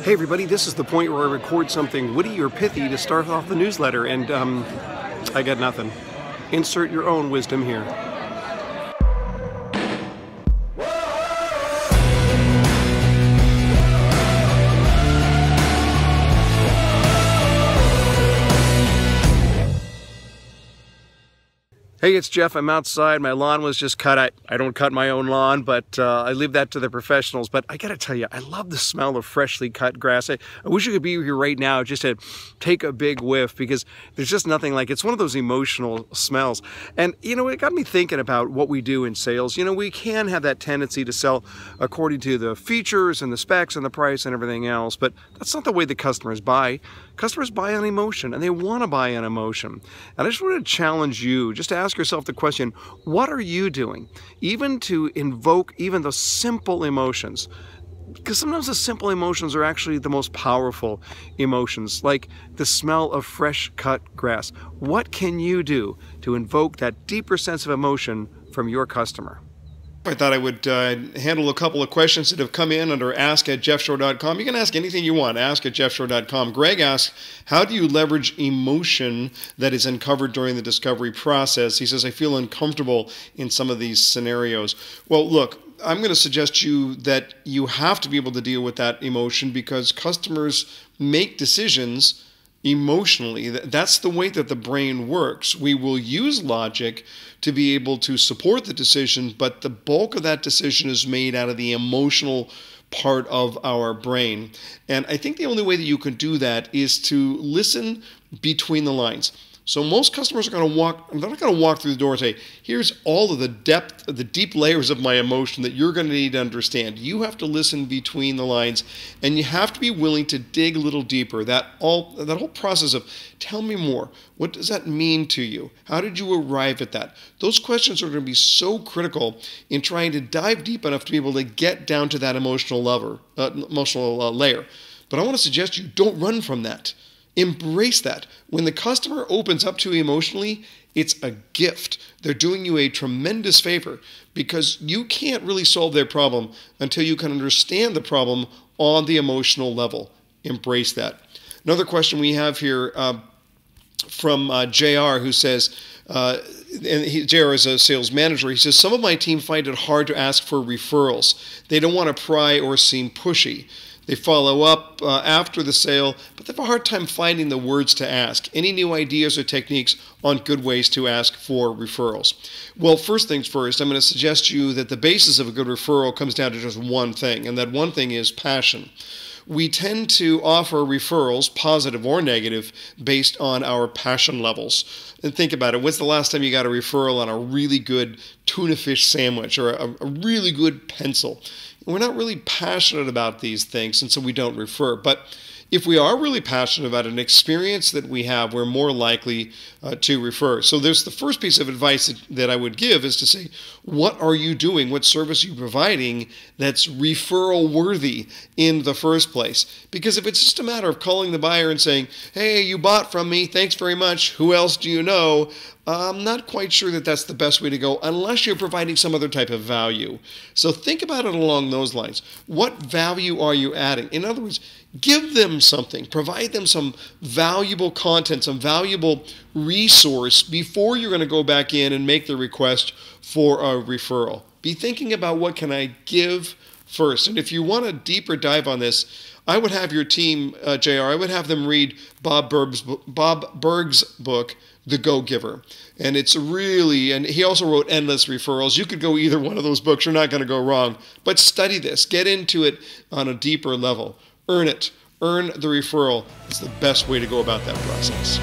Hey everybody, this is the point where I record something witty or pithy to start off the newsletter, and I got nothing. Insert your own wisdom here. Hey, it's Jeff. I'm outside. My lawn was just cut. I don't cut my own lawn, but I leave that to the professionals. But I got to tell you, I love the smell of freshly cut grass. I wish I could be here right now just to take a big whiff, because there's just nothing like it. It's one of those emotional smells. And, you know, it got me thinking about what we do in sales. You know, we can have that tendency to sell according to the features and the specs and the price and everything else, but that's not the way the customers buy. Customers buy on emotion, and they want to buy on emotion. And I just want to challenge you just to ask yourself the question, what are you doing? Even to invoke even the simple emotions. Because sometimes the simple emotions are actually the most powerful emotions, like the smell of fresh cut grass. What can you do to invoke that deeper sense of emotion from your customer? I thought I would handle a couple of questions that have come in under ask@jeffshore.com. You can ask anything you want, ask@jeffshore.com. Greg asks, how do you leverage emotion that is uncovered during the discovery process? He says, I feel uncomfortable in some of these scenarios. Well, look, I'm going to suggest to you that you have to be able to deal with that emotion, because customers make decisions emotionally. That's the way that the brain works. We will use logic to be able to support the decision, but the bulk of that decision is made out of the emotional part of our brain. And I think the only way that you can do that is to listen between the lines. So most customers are going to they're not going to walk through the door and say, here's all of the depth, the deep layers of my emotion that you're going to need to understand. You have to listen between the lines, and you have to be willing to dig a little deeper. That whole process of, tell me more. What does that mean to you? How did you arrive at that? Those questions are going to be so critical in trying to dive deep enough to be able to get down to that emotional layer. But I want to suggest you don't run from that. Embrace that. When the customer opens up to you emotionally, it's a gift. They're doing you a tremendous favor, because you can't really solve their problem until you can understand the problem on the emotional level. Embrace that. Another question we have here from JR, who says, JR is a sales manager. He says, some of my team find it hard to ask for referrals. They don't want to pry or seem pushy. They follow up after the sale, but they have a hard time finding the words to ask. Any new ideas or techniques on good ways to ask for referrals? Well, first things first, I'm going to suggest to you that the basis of a good referral comes down to just one thing, and that one thing is passion. We tend to offer referrals, positive or negative, based on our passion levels. And think about it. When's the last time you got a referral on a really good tuna fish sandwich or a really good pencil? We're not really passionate about these things, and so we don't refer. But if we are really passionate about an experience that we have, we're more likely to refer. So there's the first piece of advice that I would give, is to say, what are you doing? What service are you providing that's referral worthy in the first place? Because if it's just a matter of calling the buyer and saying, hey, you bought from me, thanks very much, who else do you know? I'm not quite sure that that's the best way to go, unless you're providing some other type of value. So think about it along those lines. What value are you adding? In other words, give them something. Provide them some valuable content, some valuable resource before you're going to go back in and make the request for a referral. Be thinking about, what can I give first? And if you want a deeper dive on this, I would have your team, JR, I would have them read Bob Burg's book, The Go-Giver. And it's and he also wrote Endless Referrals. You could go either one of those books. You're not going to go wrong. But study this. Get into it on a deeper level. Earn it. Earn the referral. It's the best way to go about that process.